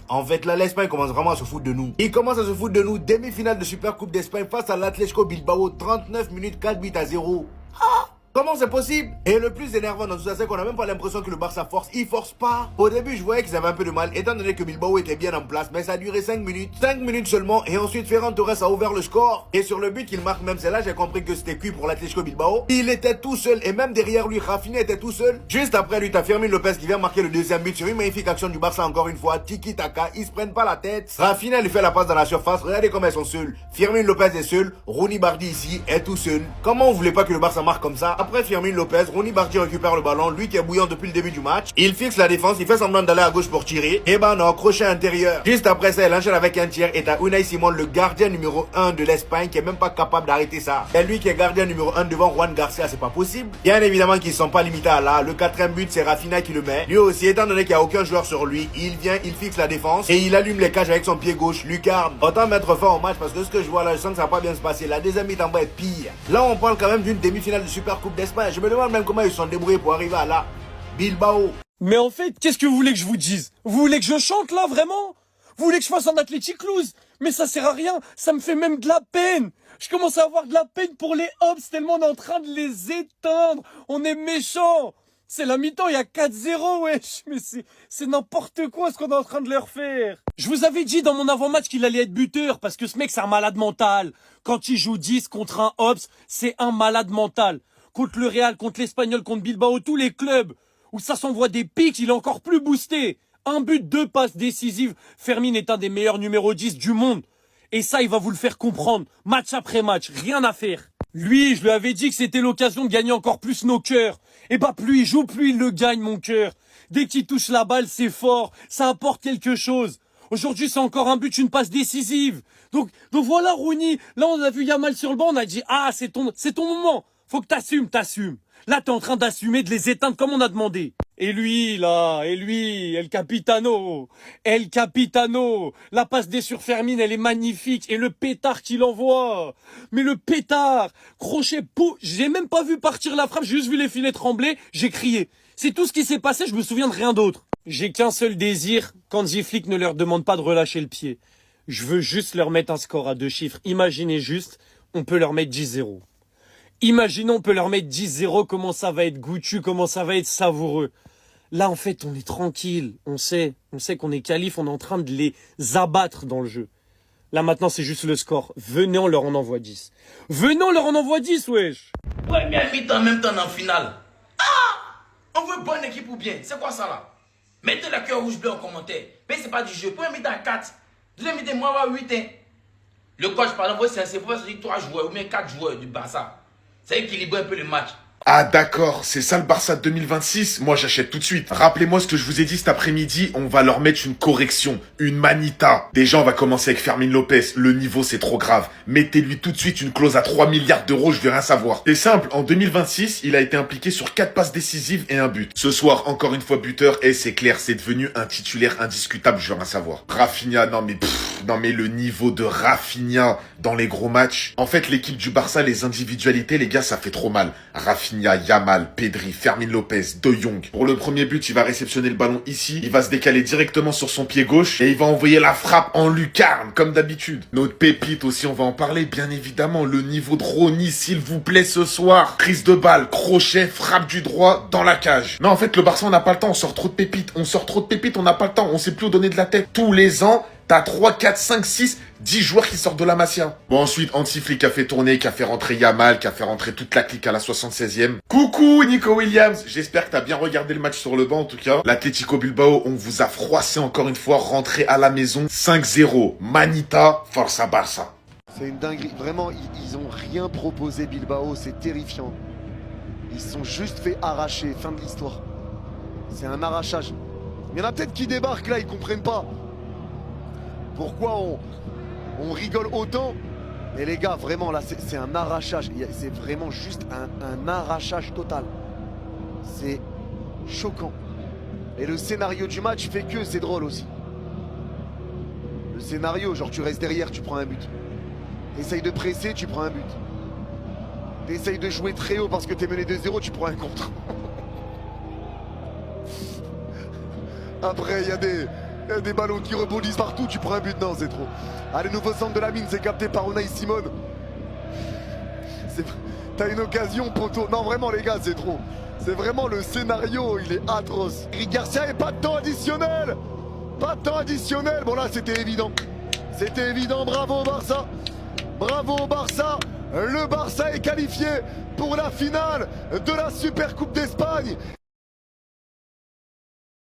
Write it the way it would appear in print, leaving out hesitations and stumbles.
En fait, là, l'Espagne commence vraiment à se foutre de nous. Ils commencent à se foutre de nous. Demi-finale de Super Coupe d'Espagne face à l'Atlético Bilbao. 39 minutes, 4 buts à 0. Comment c'est possible? Et le plus énervant dans tout ça, c'est qu'on n'a même pas l'impression que le Barça force. Il force pas. Au début, je voyais qu'ils avaient un peu de mal, étant donné que Bilbao était bien en place, mais ça a duré 5 minutes. 5 minutes seulement, et ensuite Ferran Torres a ouvert le score. Et sur le but qu'il marque, même c'est là, j'ai compris que c'était cuit pour l'Atlético Bilbao. Il était tout seul, et même derrière lui, Rafinha était tout seul. Juste après lui, t'as Fermin Lopez qui vient marquer le deuxième but sur une magnifique action du Barça encore une fois. Tiki-taka, ils se prennent pas la tête. Rafinha lui fait la passe dans la surface, regardez comment ils sont seuls. Fermin Lopez est seul, Rooney Bardi ici est tout seul. Comment on voulait pas que le Barça marque comme ça? Après Fermin Lopez, Rooney Bardi récupère le ballon, lui qui est bouillant depuis le début du match. Il fixe la défense, il fait semblant d'aller à gauche pour tirer. Et ben non, crochet intérieur. Juste après ça, il enchaîne avec un tir et t'as Unai Simon, le gardien numéro 1 de l'Espagne, qui est même pas capable d'arrêter ça. Et lui qui est gardien numéro 1 devant Juan Garcia, c'est pas possible. Bien évidemment qu'ils sont pas limités à là. Le quatrième but, c'est Rafinha qui le met. Lui aussi, étant donné qu'il n'y a aucun joueur sur lui, il vient, il fixe la défense et il allume les cages avec son pied gauche, lucarne. Autant mettre fin au match parce que ce que je vois là, je sens que ça va pas bien se passer. La deuxième mi-temps va être pire. Là, on parle quand même d'une demi-finale de Super Coupe d'Espagne. Je me demande même comment ils se sont débrouillés pour arriver à là. Bilbao. Mais en fait, qu'est-ce que vous voulez que je vous dise? Vous voulez que je chante là, vraiment? Vous voulez que je fasse un Athletic Clues? Mais ça sert à rien, ça me fait même de la peine. Je commence à avoir de la peine pour les Hobbs tellement on est en train de les éteindre. On est méchants. C'est la mi-temps, il y a 4-0, wesh. Mais c'est n'importe quoi ce qu'on est en train de leur faire. Je vous avais dit dans mon avant-match qu'il allait être buteur parce que ce mec c'est un malade mental. Quand il joue 10 contre un Hobbs, c'est un malade mental. Contre le Real, contre l'Espagnol, contre Bilbao, tous les clubs où ça s'envoie des pics, il est encore plus boosté. Un but, 2 passes décisives. Fermin est un des meilleurs numéro 10 du monde. Et ça, il va vous le faire comprendre. Match après match, rien à faire. Lui, je lui avais dit que c'était l'occasion de gagner encore plus nos cœurs. Et bah, plus il joue, plus il le gagne, mon cœur. Dès qu'il touche la balle, c'est fort. Ça apporte quelque chose. Aujourd'hui, c'est encore un but, une passe décisive. Donc voilà, Rooney. Là, on a vu Yamal sur le banc, on a dit, ah, c'est ton moment. Faut que t'assumes. Là, t'es en train d'assumer, de les éteindre comme on a demandé. Et lui, El Capitano. La passe des sur Fermin, elle est magnifique. Et le pétard qu'il envoie. Mais le pétard, crochet, j'ai même pas vu partir la frappe, j'ai juste vu les filets trembler, j'ai crié. C'est tout ce qui s'est passé, je me souviens de rien d'autre. J'ai qu'un seul désir, qu'Hansi Flick ne leur demande pas de relâcher le pied. Je veux juste leur mettre un score à 2 chiffres. Imaginez juste, on peut leur mettre 10-0. Imaginons, on peut leur mettre 10-0, comment ça va être goûtu, comment ça va être savoureux. Là, en fait, on est tranquille. On sait qu'on est qualif, on est en train de les abattre dans le jeu. Là, maintenant, c'est juste le score. Venez, on leur en envoie 10. Venez, on leur en envoie 10, wesh. Première mi-temps, en même temps en finale. Ah! On veut bonne équipe ou bien? C'est quoi ça là? Mettez le cœur rouge bleu en commentaire. Mais c'est pas du jeu. Première mi-temps 4. Deuxième mi-temps, moi, 8. Hein. Le coach, par exemple, c'est pour dire 3 joueurs ou bien 4 joueurs du Barça. Ça équilibre un peu le match. Ah d'accord, c'est ça le Barça de 2026? Moi j'achète tout de suite. Rappelez-moi ce que je vous ai dit cet après-midi, on va leur mettre une correction, une manita. Déjà on va commencer avec Fermin Lopez, le niveau c'est trop grave. Mettez-lui tout de suite une clause à 3 milliards d'euros, je vais rien savoir. C'est simple, en 2026, il a été impliqué sur 4 passes décisives et un but. Ce soir, encore une fois buteur, et c'est clair, c'est devenu un titulaire indiscutable, je veux rien savoir. Rafinha, non mais le niveau de Rafinha dans les gros matchs. En fait l'équipe du Barça, les individualités les gars, ça fait trop mal. Rafinha, Yamal, Pedri, Fermin Lopez, De Jong. Pour le premier but, il va réceptionner le ballon ici. Il va se décaler directement sur son pied gauche et il va envoyer la frappe en lucarne, comme d'habitude. Notre pépite aussi, on va en parler, bien évidemment. Le niveau de Rooney, s'il vous plaît, ce soir. Prise de balle, crochet, frappe du droit dans la cage. Non, en fait, le Barça, on n'a pas le temps. On sort trop de pépites. On n'a pas le temps. On sait plus où donner de la tête. Tous les ans, t'as 3, 4, 5, 6, 10 joueurs qui sortent de la Masia. Bon, ensuite, Hansi Flick a fait tourner, qui a fait rentrer Yamal, qui a fait rentrer toute la clique à la 76e. Coucou, Nico Williams. J'espère que t'as bien regardé le match sur le banc, en tout cas. L'Atlético Bilbao, on vous a froissé encore une fois, rentré à la maison. 5-0. Manita, força Barça. C'est une dinguerie. Vraiment, ils ont rien proposé, Bilbao. C'est terrifiant. Ils se sont juste fait arracher. Fin de l'histoire. C'est un arrachage. Il y en a peut-être qui débarquent là, ils comprennent pas. Pourquoi on rigole autant? Et les gars, vraiment là, c'est un arrachage. C'est vraiment juste un arrachage total. C'est choquant. Et le scénario du match fait que c'est drôle aussi. Le scénario, genre tu restes derrière, tu prends un but. T'essayes de presser, tu prends un but. T'essayes de jouer très haut parce que t'es mené 2-0, tu prends un contre. Après, il y a Il y a des ballons qui rebondissent partout, tu prends un but, non, c'est trop. Allez, nouveau centre de la mine, c'est capté par Unai Simon. T'as une occasion, poteau. Non, vraiment, les gars, c'est trop. C'est vraiment le scénario, il est atroce. Eric Garcia, et pas de temps additionnel. Pas de temps additionnel. Bon, là, c'était évident. C'était évident. Bravo au Barça. Bravo au Barça. Le Barça est qualifié pour la finale de la Super Coupe d'Espagne.